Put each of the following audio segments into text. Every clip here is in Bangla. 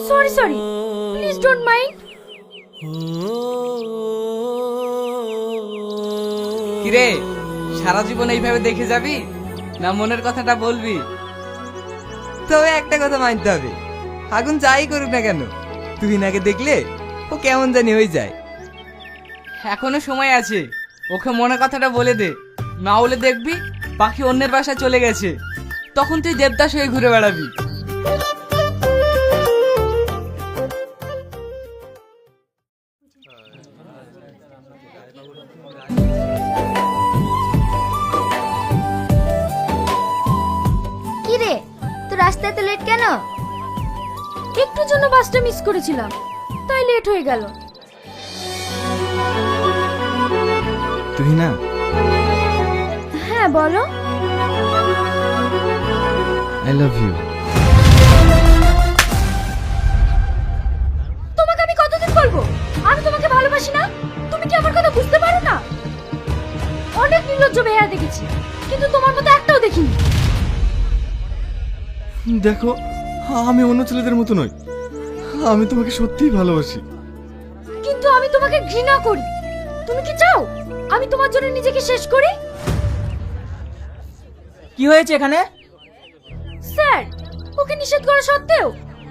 Sorry sorry, please don't mind. কিরে, সারা জীবন এইভাবে দেখে যাবি না মনের কথাটা বলবি? তবে একটা কথা মানতে হবে, আগুন যাই করুক না কেন, তুই নাকে দেখলে ও কেমন জানি হয়ে যায়। এখনো সময় আছে, ওকে মনের কথাটা বলে দে, না হলে দেখবি পাখি অন্যের বাসায় চলে গেছে, তখন তুই দেবদাস হয়ে ঘুরে বেড়াবি। কি রে, তোর রাস্তায় এত লেট কেন? একটুর জন্য বাসটা মিস করেছিলাম, তাই লেট হয়ে গেল। তুই না? হ্যাঁ বলো। I love you. তোমাকে আমি কতদিন বলবো আমি তোমাকে ভালোবাসি না? তুমি কি আমার কথা বুঝতে পারো না? অনেক নির্লজ্জ বেহায়া দেখেছি, কিন্তু তোমার মতো একটাও দেখিনি। দেখো, আমি অন্য ছেলেদের মতো নই, আমি তোমাকে সত্যিই ভালোবাসি। কিন্তু আমি তোমাকে ঘৃণা করি। তুমি কি চাও আমি তোমার জন্য নিজেকে শেষ করি? কি হয়েছে এখানে? স্যার, ওকে নিষেধ করা সত্ত্বেও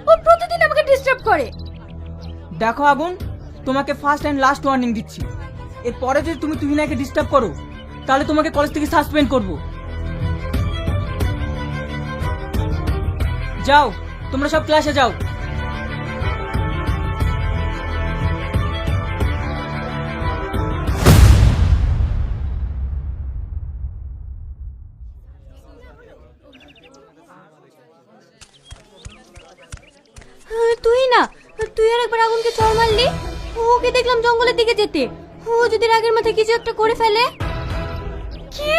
ও প্রতিদিন আমাকে ডিস্টার্ব করে। দেখো আগুন, তোমাকে ফার্স্ট এন্ড লাস্ট ওয়ার্নিং দিচ্ছি, এরপরে যদি তুমি তুহিনাকে ডিস্টার্ব করো তাহলে তোমাকে কলেজ থেকে সাসপেন্ড করব। যাও, তোমরা সব ক্লাসে যাও। তুই না, তুই আর একবার আগুনকে চড় মারলি। ওকে দেখলাম জঙ্গলের দিকে যেতে। ও যদি রাগের মাথায় কিছু একটা করে ফেলে। কি?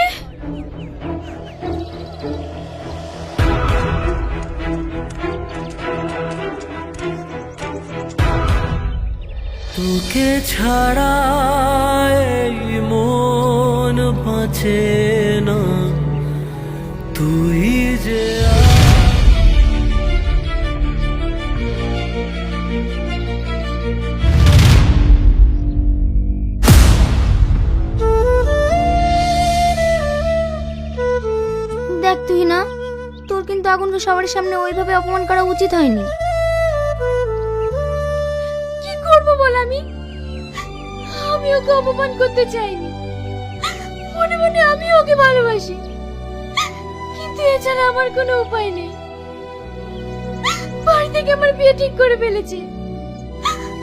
তোকে ছাড়া এই মন বাঁচে না, তুই যে দেখ তুই না, তোর কিন্তু আগুনকে সবার সামনে ওইভাবে অপমান করা উচিত হয়নি। কি করব বল? আমি ওকে অপমান করতে চাইনি। মনে মনে আমি ওকে ভালোবাসি, কিন্তু এছাড়া আমার কোনো উপায় নেই। বাড়ি থেকে আমার বিয়ে ঠিক করে ফেলেছে,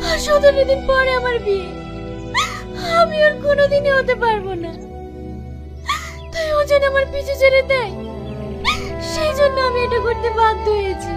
আর 17 দিন পরে আমার বিয়ে। আমি আর কোনোদিনই হতে পারবো না। তাই ও যেন আমার পিছু ছেড়ে দেয়, সেই জন্য আমি এটা করতে বাধ্য হয়েছি।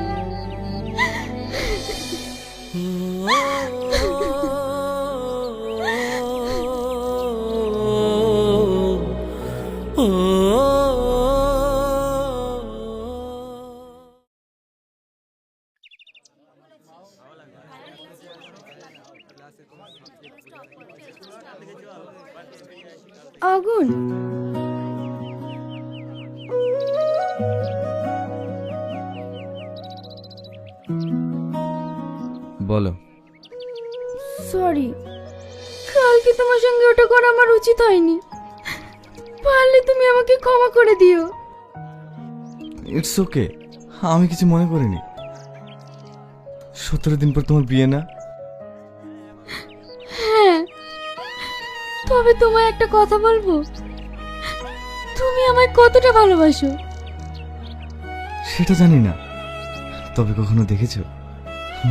আগুন, বলো। সরি, কালকে তোমার সঙ্গে ওটা করা আমার উচিত হয়নি। পারলে তুমি আমাকে ক্ষমা করে দিও। ইটস ওকে, আমি কিছু মনে করিনি। 17 দিন পর তোমার বিয়ে না? হ্যাঁ, তবে তোমায় একটা কথা বলবো, তুমি আমায় কতটা ভালোবাসো? সেটা জানি না, তবে কখনো দেখেছো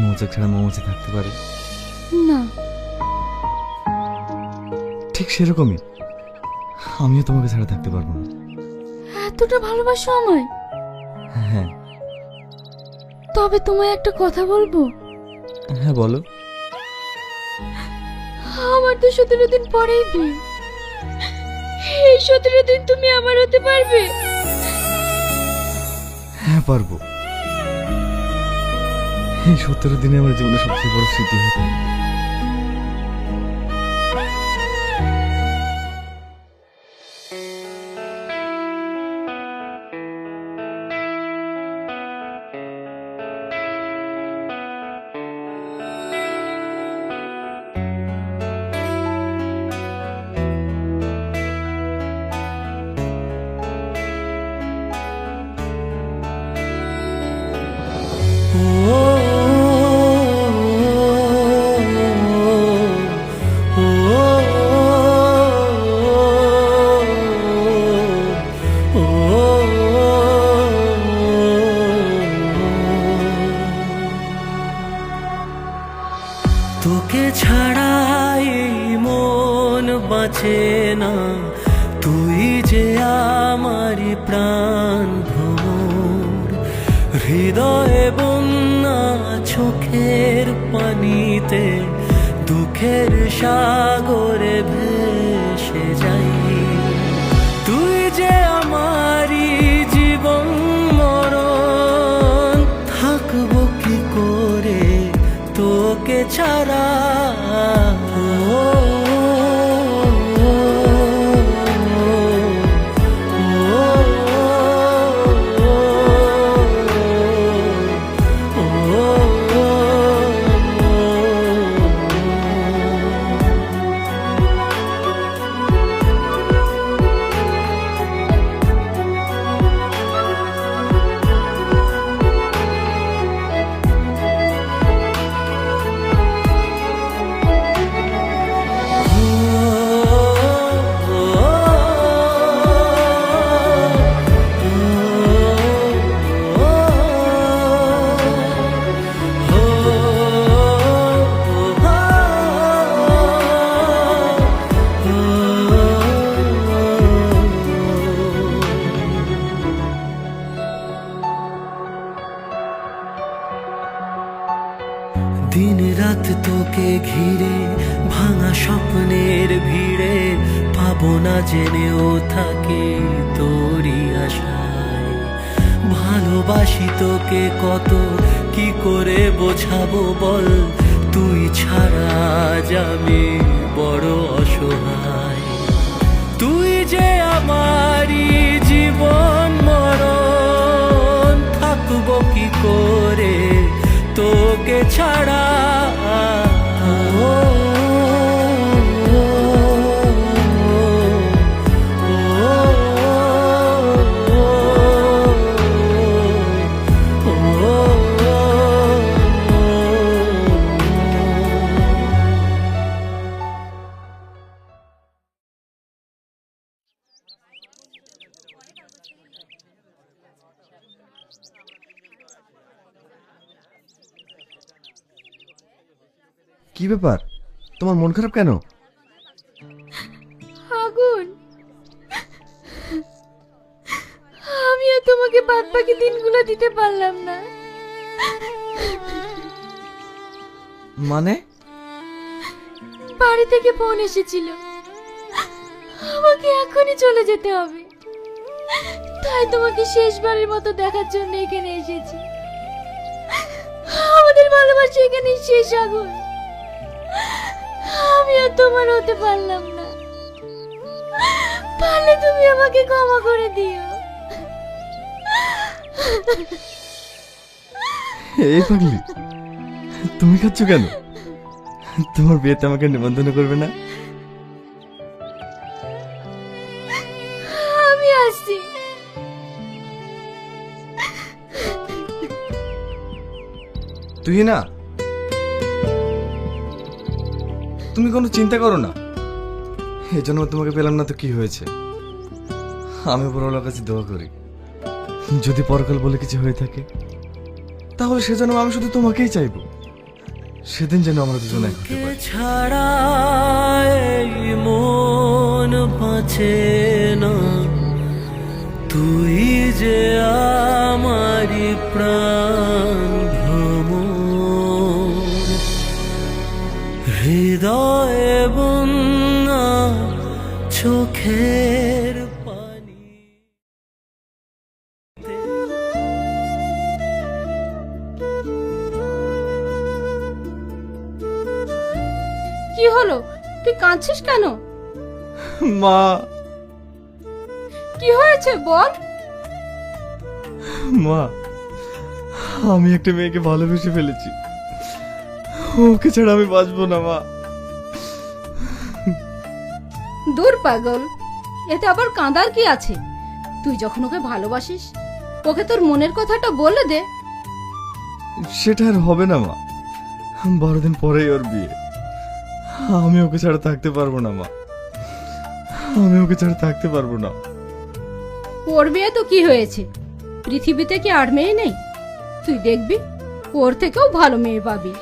মৌচাক ছাড়া মৌমাছি থাকতে পারে? না। ঠিক সেরকমই আমিও তোমাকে ছাড়া থাকতে পারবো না। এতটা ভালোবাসো আমায়? হ্যাঁ। তবে তোমায় একটা কথা বলবো। হ্যাঁ বলো। আমার তো 17 দিন পরেই বিয়ে। এই 17 দিন তুমি আমার হতে পারবে? হ্যাঁ পারবো। এই 17 দিনে আমার জীবনে সবচেয়ে বড় স্মৃতি হয়ে থাকবে। তোকে ছাড়া এই মন বাঁচে না, তুই যে আমার প্রাণ ভ্রমর। হৃদয়ে বন্যা চোখের পানিতে দুঃখের সাগরে ভেসে যাই। তুই যে আমারই জীবন মরণ, থাকবো কি করে তোকে ছাড়া। দিন রাত তোকে ঘিরে ভাঙা স্বপ্নের ভিড়ে, পাবো না জেনেও থাকি তোরই আশায়। ভালোবাসি তোকে কত, কি করে বোঝাবো বল, তুই ছাড়া যাবে বড় অসহায়। তুই যে আমারই জীবন মরণ, থাকবো কি করে তোকে ছাড়া। কি ব্যাপার, তোমার মন খারাপ কেন? আগুন, আমিও তোমাকে বাদ বাকি দিনগুলো দিতে পারলাম না। মানে? বাড়ি থেকে ফোন এসেছিল, আমাকে এখনই চলে যেতে হবে। তাই তোমাকে শেষবারের মতো দেখার জন্য এখানে এসেছি। আমাদের ভালোবাসা এখানে শেষ। আগুন, আমি আর তোমার হতে পারলাম না। পারলে তুমি আমাকে ক্ষমা করে দিও। এই পাগলি, তুমি খাচ্ছ কেন? তোমার বিয়েতে আমাকে নিমন্ত্রণ করবে না? আমি আসছি। তুই না, তুমি কোনো চিন্তা করো না। এই জন্য তোমাকে পেলাম না তো কি হয়েছে? আমি উপরওয়ালার কাছে দোয়া করি, যদি পরকাল বলে কিছু হয়ে থাকে তাহলে সেজন্য আমি শুধু তোমাকেই চাইবো। সেদিন যেন আমরা দুজন এক হতে পারি। ছাড়া এই মন বাঁচে না, তুই যে আমারই প্রাণ ভ্রমর। হৃদয়ে বন্যা চোখের পানি। কি হলো, তুই কাঁদছিস কেন? মা, কি হয়েছে বল। মা, আমি একটা মেয়েকে ভালোবেসে ফেলেছি। ওকে ছাড়া আমি বাঁচবো না মা। দূর পাগল, এতে আবার কাঁদার কি আছে? তুই যখন ওকে ভালোবাসিস, ওকে তোর মনের কথাটা বলে দে। সেটা আর হবে না মা। 12 দিন পরেই ওর বিয়ে। আমি ওকে ছাড়া থাকতে পারবো না মা, আমি ওকে ছাড়া থাকতে পারবো না। ওর বিয়ে তো কি হয়েছে, পৃথিবীতে কি আর মেয়ে নেই? তুই দেখবি ওর থেকেও ভালো মেয়ে পাবি।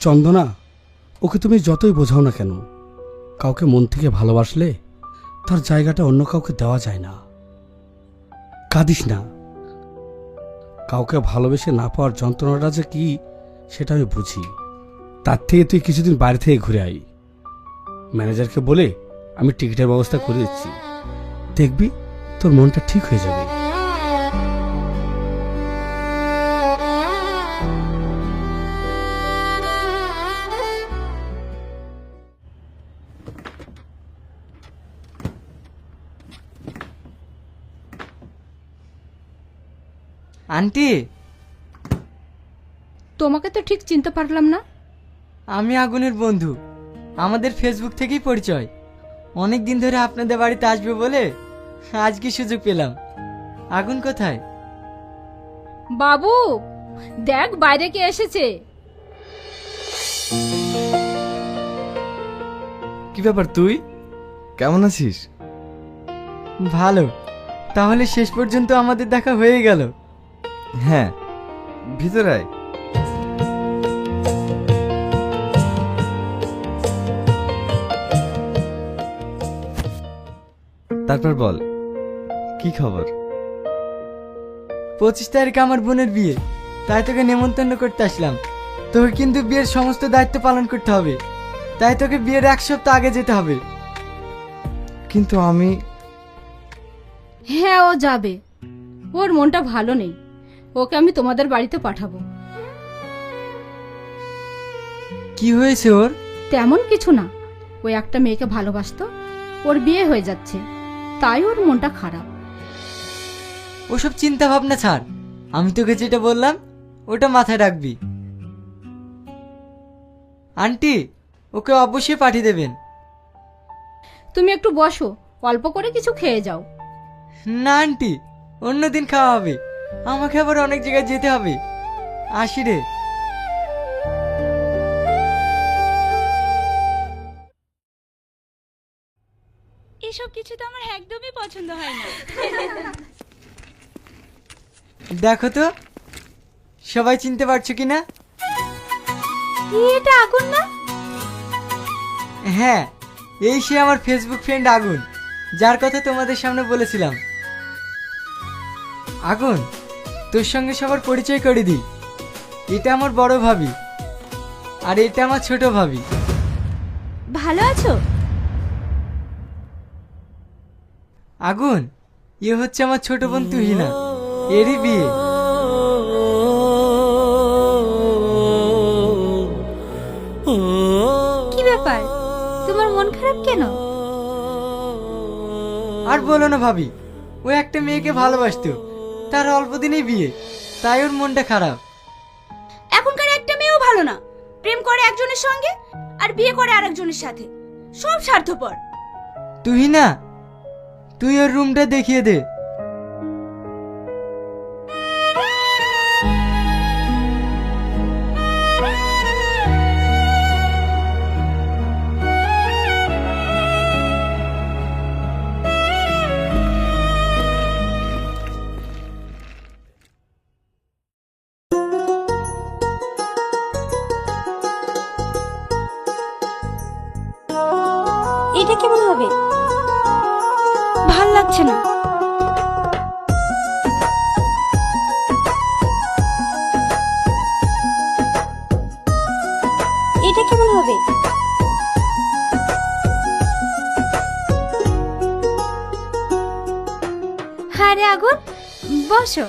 চন্দনা, ওকে তুমি যতই বোঝাও না কেন, কাউকে মন থেকে ভালোবাসলে তার জায়গাটা অন্য কাউকে দেওয়া যায় না। কাঁদিস না। কাউকে ভালোবেসে না পাওয়ার যন্ত্রণাটা যে কি সেটা আমি বুঝি। তার থেকে তুই কিছুদিন বাইরে থেকে ঘুরে আই। ম্যানেজারকে বলে আমি টিকিটের ব্যবস্থা করে দিচ্ছি, দেখবি তোর মনটা ঠিক হয়ে যাবে। আন্টি, তোমাকে তো ঠিক চিনতে পারলাম না। আমি আগুনের বন্ধু। আমাদের ফেসবুক থেকেই পরিচয়। অনেক দিন ধরে আপনাদের বাড়িতে আসবে বলে আজকে সুযোগ পেলাম। আগুন কোথায়? বাবু দেখ বাইরে কে এসেছে। কি ব্যাপার, তুই কেমন আছিস? ভালো। তাহলে শেষ পর্যন্ত আমাদের দেখা হয়ে গেল। হ্যাঁ, ভিতরে আয়। তারপর বল, কি খবর? 25 তারিখে আমার বোনের বিয়ে, তাই তোকে নেমন্তন্ন করতে আসলাম। তোকে কিন্তু বিয়ের সমস্ত দায়িত্ব পালন করতে হবে, তাই তোকে বিয়ের 1 সপ্তাহ আগে যেতে হবে। কিন্তু আমি হ্যাঁ ও যাবে, ওর মনটা ভালো নেই, ওকে আমি তোমাদের বাড়িতে পাঠাবো। কি হয়েছে ওর? তেমন কিছু না, ও একটা মেয়েকে ভালোবাসতো, ওর বিয়ে হয়ে যাচ্ছে, তাই ওর মনটা খারাপ। ওসব চিন্তা ভাবনা ছাড়, আমি তোকে যেটা বললাম ওটা মাথায় রাখবি। আন্টি, ওকে অবশ্যই পাঠিয়ে দেবেন। তুমি একটু বসো, অল্প করে কিছু খেয়ে যাও। না আন্টি, অন্যদিন খাওয়া হবে, আমাকে আবার অনেক জায়গায় যেতে হবে। আসি রে। এসব কিছু তো আমার একদমই পছন্দ হয় না। দেখো তো সবাই চিনতে পারছো কিনা? এটা আগুন না? হ্যাঁ, এই সে আমার ফেসবুক ফ্রেন্ড আগুন, যার কথা তোমাদের সামনে বলেছিলাম। আগুন, তোর সঙ্গে সবার পরিচয় করে দিই। এটা আমার বড় ভাবি, আর এটা আমার ছোট ভাবি। ভালো আছো? আগুন, এ হচ্ছে আমার ছোট বোন তুহিনা, এরই বিয়ে। কি ব্যাপার, তোমার মন খারাপ কেন? আর বলো না ভাবি, ও একটা মেয়েকে ভালোবাসতো, তার অল্প দিনেই বিয়ে, তাই ওর মনটা খারাপ। এখনকার একটা মেয়েও ভালো না, প্রেম করে একজনের সঙ্গে আর বিয়ে করে আরেকজনের সাথে, সব স্বার্থপর। তুহিনা, তুই ওর রুমটা দেখিয়ে দে। এটা কেমন হবে? ভাল লাগছে না। এটা কেমন হবে? আরে আগুন, বসো।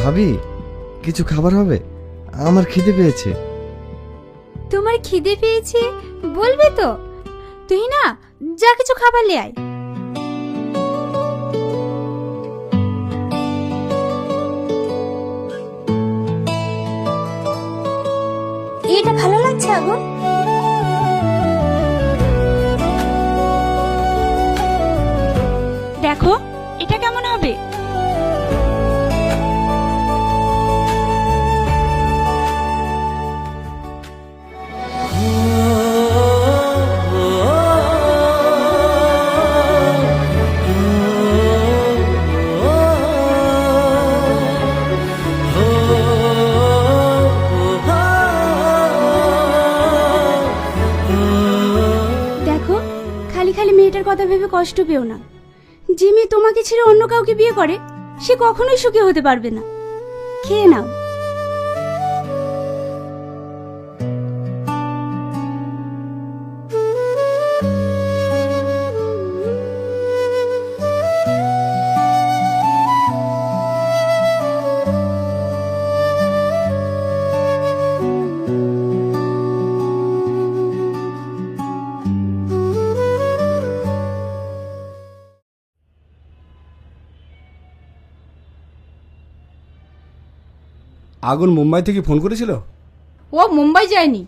ভাবি, কিছু খাবার হবে? আমার খিদে পেয়েছে। তোমার খিদে পেয়েছে বলবে তো? তুই না যা কিছু খাবার লে আয়। এটা ভালো লাগছে আগুন? দেখো এটা কেমন হবে? দেখো খালি খালি মেয়েটার কথা ভেবে কষ্ট পেও না। যে মেয়ে তোমাকে ছেড়ে অন্য কাউকে বিয়ে করে সে কখনোই সুখী হতে পারবে না। খেয়ে নাও। আগুন মুম্বাই থেকে ফোন করেছিল? ও মুম্বাই যায়নি,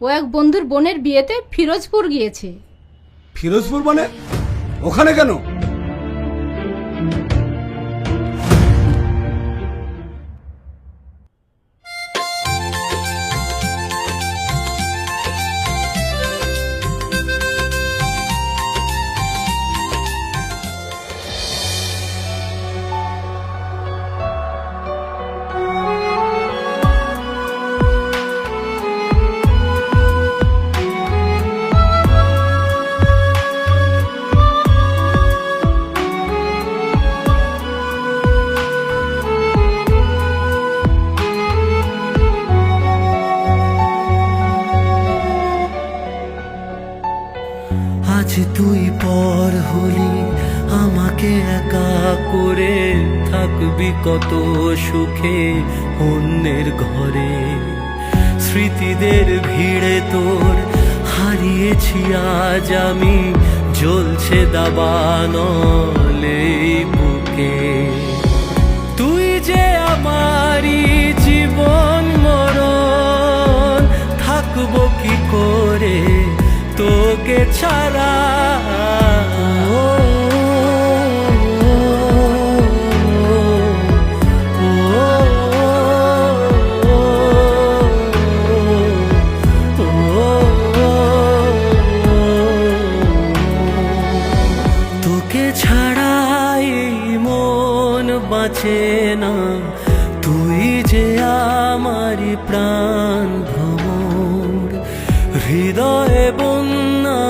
ও এক বন্ধুর বোনের বিয়েতে ফিরোজপুর গিয়েছে। ফিরোজপুর মানে? ওখানে কেন? আজ তুই পর হলি, আমাকে একা করে থাকবি কত সুখে অন্যের ঘরে। স্মৃতিদের ভিড়ে তোর হারিয়েছি আজ আমি, জ্বলছে দাবানলে বুকে। তুই যে আমারই জীবন মরণ, থাকবো কি করে তোকে ছাড়া। তোকে ছাড়া এই মন বাঁচে না, তুই যে আমারই প্রাণ ভ্রমর। হৃদয়ে বন্যা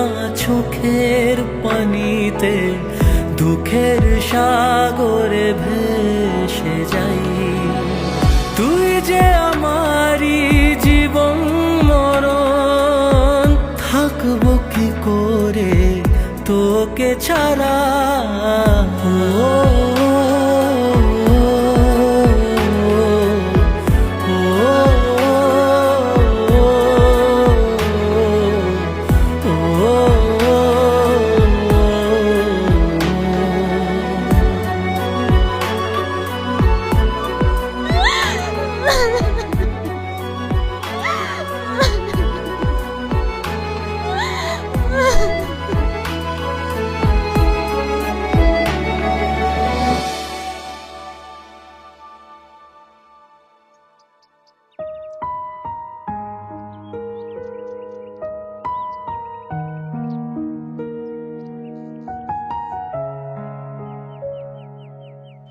চোখের পানিতে দুঃখের সাগরে ভেসে যাই। তুই যে আমারই জীবন মরণ, থাকবো কি করে তোকে ছাড়া।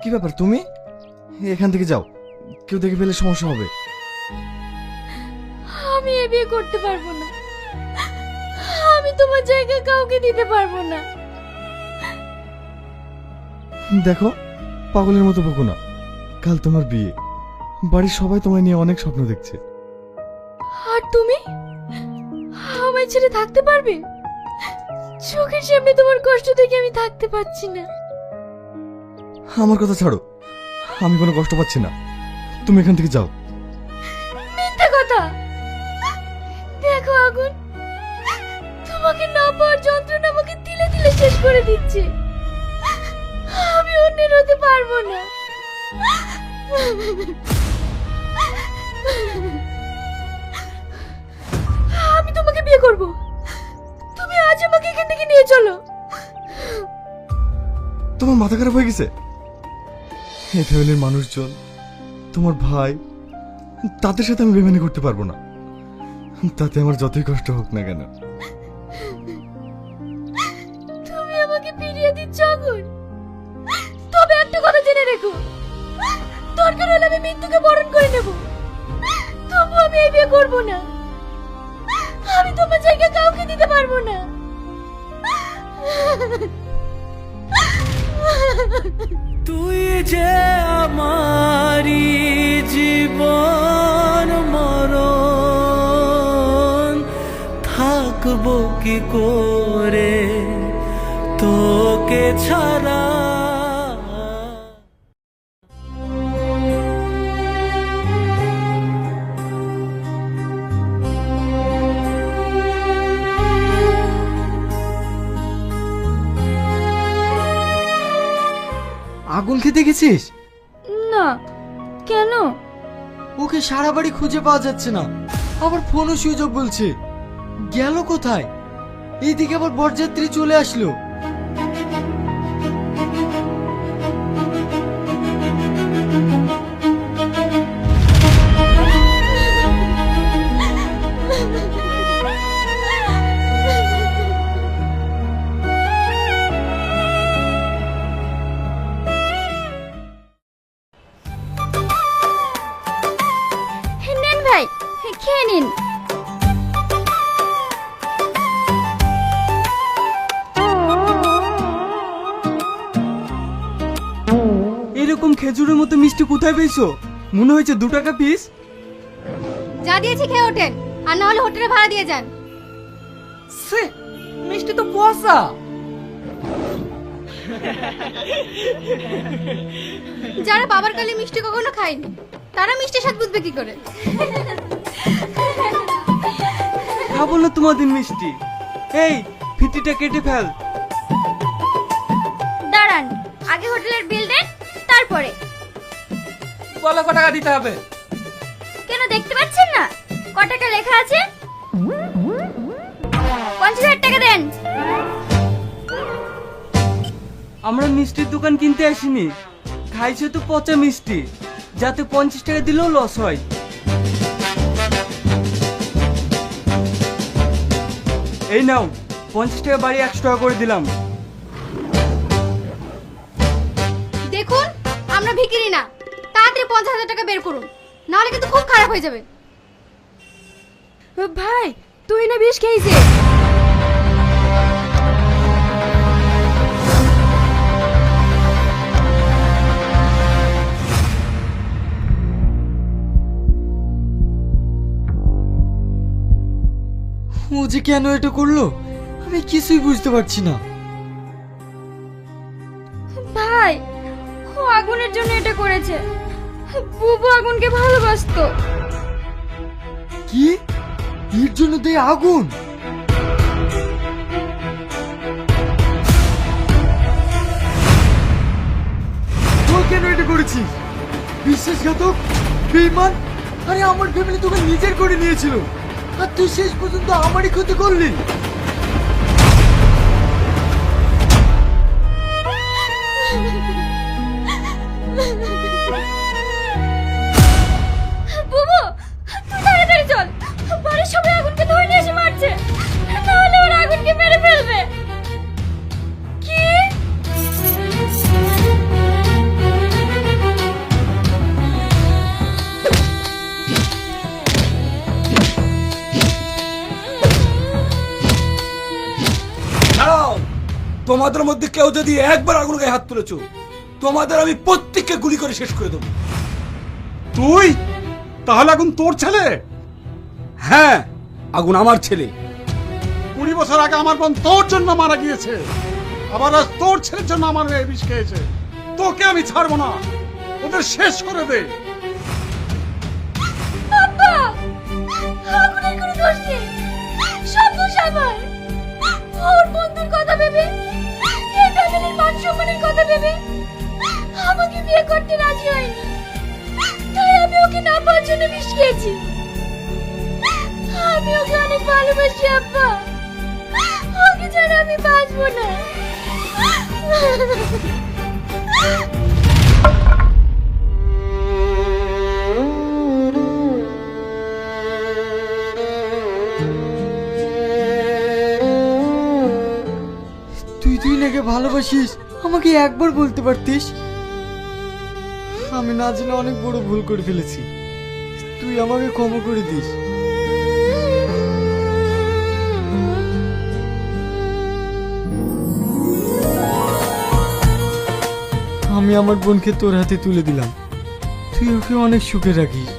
কি ব্যাপার, তুমি এখান থেকে যাও, কেউ দেখে ফেলে সমস্যা হবে। আমি এ বিয়ে করতে পারবো না, আমি তোমার জায়গায় কাউকে দিতে পারবো না। দেখো, পাগলের মতো বকো না, কাল তোমার বিয়ে, বাড়ির সবাই তোমায় নিয়ে অনেক স্বপ্ন দেখছে। আর তুমি আমায় ছেড়ে থাকতে পারবে? চোখের সামনে তোমার কষ্ট দেখে আমি থাকতে পারছি না। আমার কথা ছাড়ো, আমি কোনো কষ্ট পাচ্ছি না, তুমি এখান থেকে যাও। মিথ্যে কথা। দেখো আগুন, তোমাকে না পাওয়ার যন্ত্রণা আমাকে তিলে তিলে শেষ করে দিচ্ছে। আমি অন্যের হতে পারবো না। বিয়ে করব। তুমি আজ আমাকে এখান থেকে নিয়ে চলো। তোমার মাথা খারাপ হয়ে গেছে? এই ফ্যামিলির মানুষজন, তোমার ভাই, তাদের সাথে আমি বেমানি করতে পারবো না, তাতে আমার যতই কষ্ট হোক না কেন। তুমি আমাকে ফিরিয়ে দিচ্ছ আগুন। তবে একটা কথা জেনে রেখো, দরকার হলে আমি মৃত্যুকে বরণ করে নেব, তবু আমি এই বিয়ে করব না। আমি তোমার জায়গা কাউকে দিতে পারবো না। তুই যে আমারি জীবন মরণ, থাকবো কি করে তোকে ছাড়া। আগুন খেতে গেছিস? না, কেন? ওকে সারা বাড়ি খুঁজে পাওয়া যাচ্ছে না, আবার ফোনও সুইচ অফ বলছে। গেল কোথায়? এইদিকে আবার বরযাত্রী চলে আসলো। নেন ভাই, খেয়ে নিন। এরকম খেজুরের মতো মিষ্টি কোথায় পেয়েছো? মনে হয়েছে 2 টাকা পিস। যা দিয়েছি খেয়ে ওঠেন, আর না হলে হোটেলে ভাড়া দিয়ে যান। সে মিষ্টি তো কুয়াশা। যারা বাবার কালে মিষ্টি কখনো খায়নি, তারা মিষ্টি স্বাদ বুঝবে কি করে? খাবো না তোমাদের মিষ্টি। এই ফিতিটা কেটে ফেল। দাঁড়ান, আগে হোটেলের বিল দেন, তারপরে। বলো কত টাকা দিতে হবে? কেন দেখতে পাচ্ছেন না ক টাকা লেখা আছে? 50,000 টাকা দেন। আমরা মিষ্টির দোকান কিনতে আসিনি, খাইছে তো পচা মিষ্টি, যাতে 50 টাকা দিলেও লস হয়। এই নাও 50 টাকা বাড়ি 100 টাকা করে দিলাম। দেখুন, আমরা ভিখিরি না, তাড়াতাড়ি 50,000 টাকা বের করুন, নাহলে কিন্তু খুব খারাপ হয়ে যাবে। ভাই, তুই না বিষ খেয়েছে। ও যে কেন এটা করলো আমি কিছুই বুঝতে পারছি না। ভাই, ও আগুনের জন্য এটা করেছে। বুবু আগুনকে ভালোবাসতো। কি? এর জন্য দেয় আগুন? তুই কেন এটা করেছিস? বিশ্বাসঘাতক, বেঈমান। আরে আমার ফ্যামিলি তোকে নিজের করে নিয়েছিল, আর তুই শেষ পর্যন্ত আমারই ক্ষতি করলি। বুবু, তুই তাড়াতাড়ি চল, বাড়ির সবাই আগুনকে ধরে নিয়ে এসে মারছে, নাহলে ওরা আগুনকে মেরে ফেলবে। কি? দাঁড়াও, তোমাদের মধ্যে কেউ যদি একবার আগুন গায়ে হাত তুলেছো, তোমাদের আমি প্রত্যেককে গুলি করে শেষ করে দেবো। তুই তাহলে আগুন তোর ছেলে? হ্যাঁ, আগুন আমার ছেলে। 20 বছর আগে আমার বোন তোর জন্য মারা গিয়েছে, আবার আজ তোর ছেলের জন্য আমার মেয়ে বিষ খেয়েছে। তোকে আমি ছাড়বো না, ওদের শেষ করে দে। আব্বা, আগুনের কোনো দোষ নেই, সব দোষ আমার। ওর বন্ধুর কথা ভেবে, এই ফ্যামিলির মান সম্মানের কথা ভেবে আমাকে বিয়ে করতে রাজি হয়নি, তাই আমি ওকে না পাওয়ার জন্য বিষ খেয়েছি। আর আমি ওকে অনেক ভালোবাসি আব্বা। ওকে ছাড়া আমি বাঁচবো না। তুই তুহিনাকে ভালোবাসিস, আমাকে একবার বলতে পারতিস। আমি না জেনে অনেক বড় ভুল করে ফেলেছি, তুই আমাকে ক্ষমা করে দিস। আমি আমার বোনকে তোর হাতে তুলে দিলাম, তুই ওকে অনেক সুখে রাখিস।